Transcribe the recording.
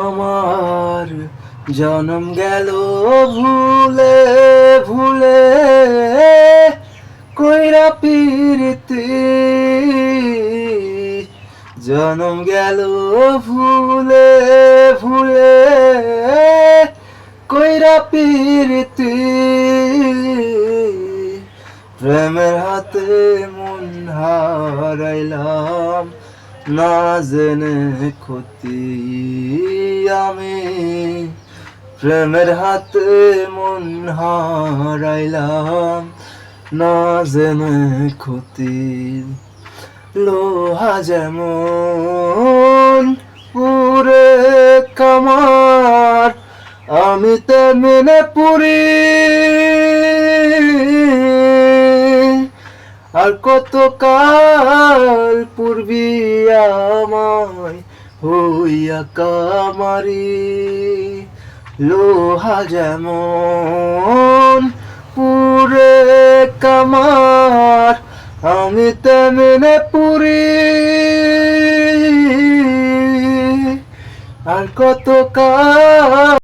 আমার জনম গেল ভুলে ভুলে কইরা পিরিতি, জনম গেল ভুলে ভুলে কইরা পিরিতি। প্রেমের হাতে মন হারাইলাম না জেনে ক্ষতি আমি, প্রেমের হাতে মন হারাইলাম না জেনে ক্ষতি। লোহা যেমন পুরে কামার, আমি তেমনে পুরি, আর কত কাল পূর্বি আমায় হইয়া কামারি। লোহা যেমন পুরে কামার, আমি তেমনে পুরি, আর কত কাল